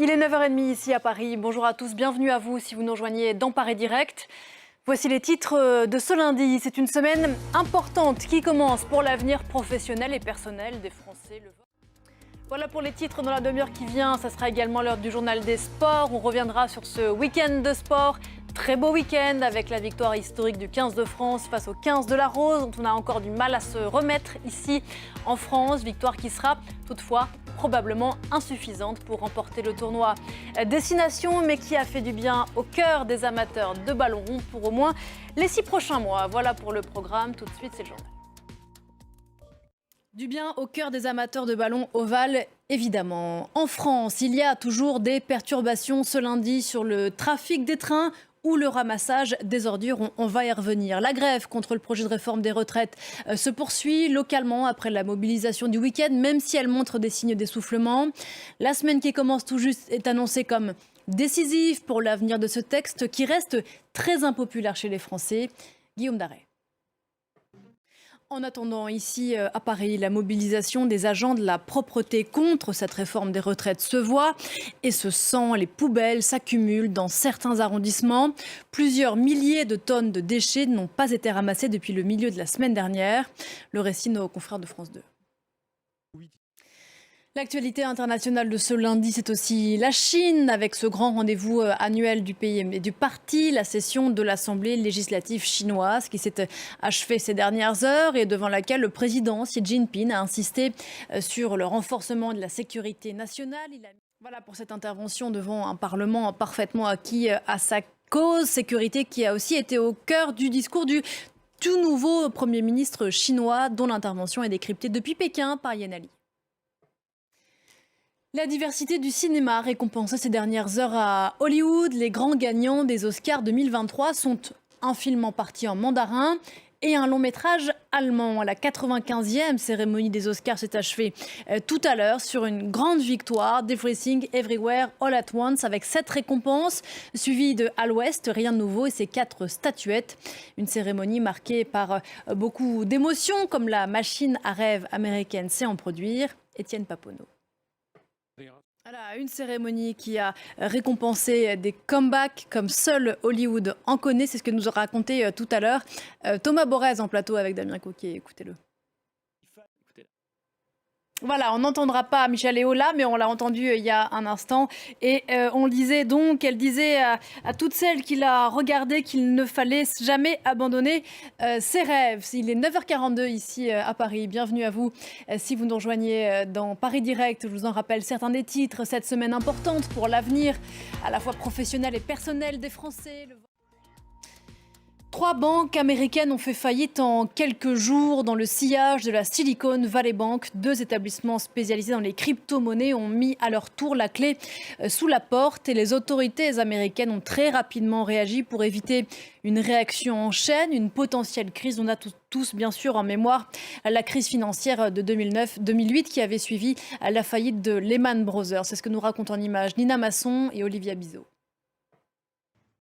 Il est 9h30 ici à Paris. Bonjour à tous, bienvenue à vous si vous nous rejoignez dans Paris Direct. Voici les titres de ce lundi. C'est une semaine importante qui commence pour l'avenir professionnel et personnel des Français. Voilà pour les titres dans la demi-heure qui vient. Ça sera également l'heure du journal des sports. On reviendra sur ce week-end de sport. Très beau week-end avec la victoire historique du 15 de France face au 15 de la Rose, dont on a encore du mal à se remettre ici en France. Victoire qui sera toutefois probablement insuffisante pour remporter le tournoi Destination, mais qui a fait du bien au cœur des amateurs de ballon rond pour au moins les 6 prochains mois. Voilà pour le programme. Tout de suite, c'est le journal. Du bien au cœur des amateurs de ballon ovale, évidemment. En France, il y a toujours des perturbations ce lundi sur le trafic des trains ou le ramassage des ordures. On va y revenir. La grève contre le projet de réforme des retraites se poursuit localement après la mobilisation du week-end, même si elle montre des signes d'essoufflement. La semaine qui commence tout juste est annoncée comme décisive pour l'avenir de ce texte qui reste très impopulaire chez les Français. Guillaume Darey. En attendant, ici à Paris, la mobilisation des agents de la propreté contre cette réforme des retraites se voit et se sent. Les poubelles s'accumulent dans certains arrondissements. Plusieurs milliers de tonnes de déchets n'ont pas été ramassés depuis le milieu de la semaine dernière. Le récit de nos confrères de France 2. L'actualité internationale de ce lundi, c'est aussi la Chine, avec ce grand rendez-vous annuel du pays et du parti, la session de l'Assemblée législative chinoise qui s'est achevée ces dernières heures et devant laquelle le président Xi Jinping a insisté sur le renforcement de la sécurité nationale. Voilà pour cette intervention devant un Parlement parfaitement acquis à sa cause, sécurité qui a aussi été au cœur du discours du tout nouveau Premier ministre chinois, dont l'intervention est décryptée depuis Pékin par Yan Ali. La diversité du cinéma récompensée ces dernières heures à Hollywood. Les grands gagnants des Oscars 2023 sont un film en partie en mandarin et un long métrage allemand. La 95e cérémonie des Oscars s'est achevée tout à l'heure sur une grande victoire d'Everything Everywhere All at Once avec 7 récompenses, suivies de À l'Ouest, Rien de nouveau et ses 4 statuettes. Une cérémonie marquée par beaucoup d'émotions comme la machine à rêve américaine sait en produire. Étienne Paponneau. Voilà, une cérémonie qui a récompensé des comebacks comme seul Hollywood en connaît. C'est ce que nous a raconté tout à l'heure Thomas Borez en plateau avec Damien Coquet. Écoutez-le. Voilà, on n'entendra pas Michel Léo là, mais on l'a entendu il y a un instant. Et on disait donc, elle disait à toutes celles qui l'a regardé qu'il ne fallait jamais abandonner ses rêves. Il est 9h42 ici à Paris. Bienvenue à vous. Si vous nous rejoignez dans Paris Direct, je vous en rappelle certains des titres. Cette semaine importante pour l'avenir à la fois professionnel et personnel des Français. 3 banques américaines ont fait faillite en quelques jours dans le sillage de la Silicon Valley Bank. 2 établissements spécialisés dans les crypto-monnaies ont mis à leur tour la clé sous la porte et les autorités américaines ont très rapidement réagi pour éviter une réaction en chaîne, une potentielle crise. On a tous bien sûr en mémoire la crise financière de 2009-2008 qui avait suivi la faillite de Lehman Brothers. C'est ce que nous racontent en images Nina Masson et Olivia Bizot.